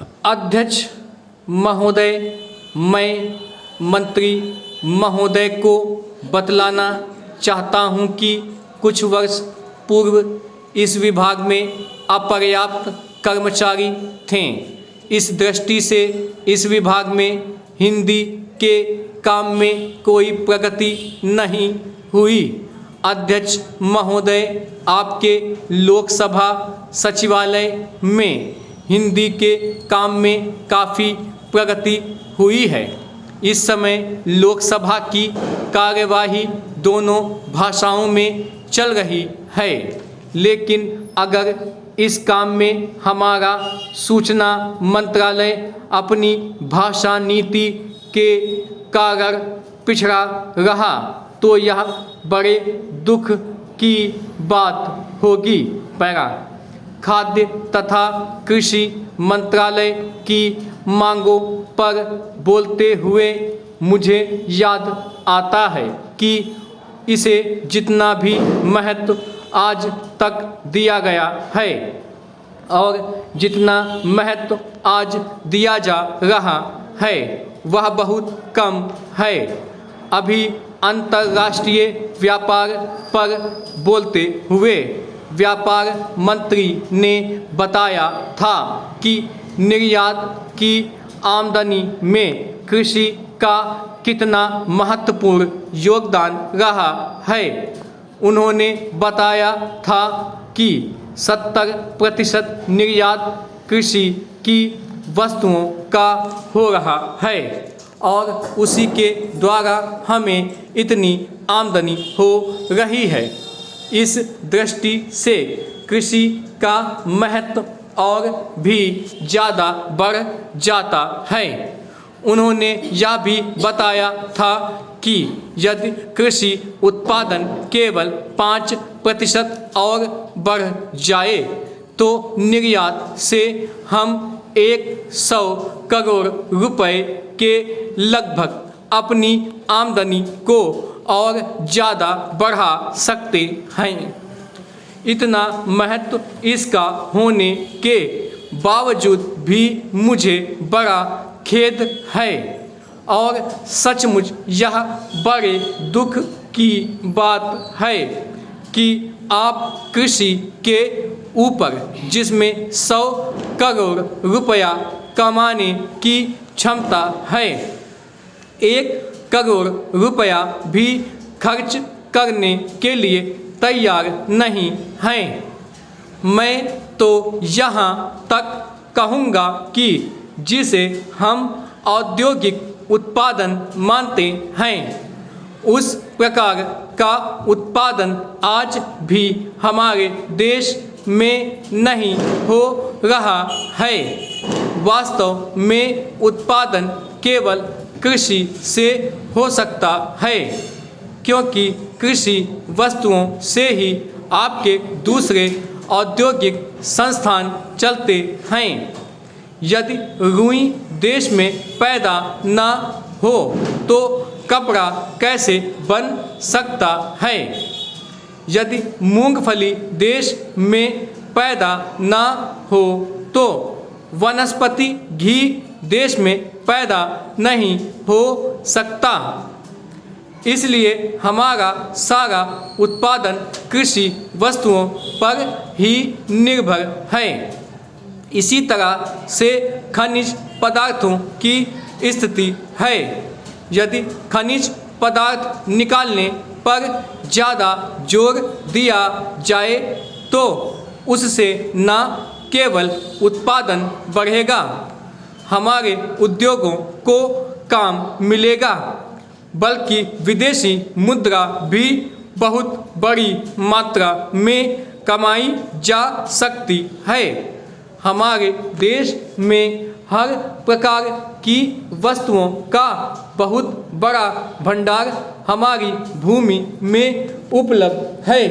अध्यक्ष महोदय, मैं मंत्री महोदय को बतलाना चाहता हूं कि कुछ वर्ष पूर्व इस विभाग में अपर्याप्त कर्मचारी थे। इस दृष्टि से इस विभाग में हिंदी के काम में कोई प्रगति नहीं हुई। अध्यक्ष महोदय, आपके लोकसभा सचिवालय में हिंदी के काम में काफ़ी प्रगति हुई है। इस समय लोकसभा की कार्यवाही दोनों भाषाओं में चल रही है, लेकिन अगर इस काम में हमारा सूचना मंत्रालय अपनी भाषा नीति के कारण पिछड़ा रहा तो यह बड़े दुख की बात होगी। पैरा खाद्य तथा कृषि मंत्रालय की मांगों पर बोलते हुए मुझे याद आता है कि इसे जितना भी महत्व आज तक दिया गया है और जितना महत्व आज दिया जा रहा है वह बहुत कम है। अभी अंतर्राष्ट्रीय व्यापार पर बोलते हुए व्यापार मंत्री ने बताया था कि निर्यात की आमदनी में कृषि का कितना महत्वपूर्ण योगदान रहा है। उन्होंने बताया था कि 70% निर्यात कृषि की वस्तुओं का हो रहा है और उसी के द्वारा हमें इतनी आमदनी हो रही है। इस दृष्टि से कृषि का महत्व और भी ज़्यादा बढ़ जाता है। उन्होंने यह भी बताया था कि यदि कृषि उत्पादन केवल 5% और बढ़ जाए तो निर्यात से हम 100 करोड़ रुपए के लगभग अपनी आमदनी को और ज़्यादा बढ़ा सकते हैं। इतना महत्व इसका होने के बावजूद भी मुझे बड़ा खेद है और सचमुच यह बड़े दुख की बात है कि आप कृषि के ऊपर जिसमें 100 करोड़ रुपया कमाने की क्षमता है, 1 करोड़ रुपया भी खर्च करने के लिए तैयार नहीं हैं। मैं तो यहाँ तक कहूँगा कि जिसे हम औद्योगिक उत्पादन मानते हैं उस प्रकार का उत्पादन आज भी हमारे देश में नहीं हो रहा है। वास्तव में उत्पादन केवल कृषि से हो सकता है, क्योंकि कृषि वस्तुओं से ही आपके दूसरे औद्योगिक संस्थान चलते हैं। यदि रुई देश में पैदा ना हो तो कपड़ा कैसे बन सकता है? यदि मूंगफली देश में पैदा ना हो तो वनस्पति घी देश में पैदा नहीं हो सकता। इसलिए हमारा सारा उत्पादन कृषि वस्तुओं पर ही निर्भर है। इसी तरह से खनिज पदार्थों की स्थिति है। यदि खनिज पदार्थ निकालने पर ज़्यादा जोर दिया जाए तो उससे न केवल उत्पादन बढ़ेगा, हमारे उद्योगों को काम मिलेगा, बल्कि विदेशी मुद्रा भी बहुत बड़ी मात्रा में कमाई जा सकती है। हमारे देश में हर प्रकार की वस्तुओं का बहुत बड़ा भंडार हमारी भूमि में उपलब्ध है।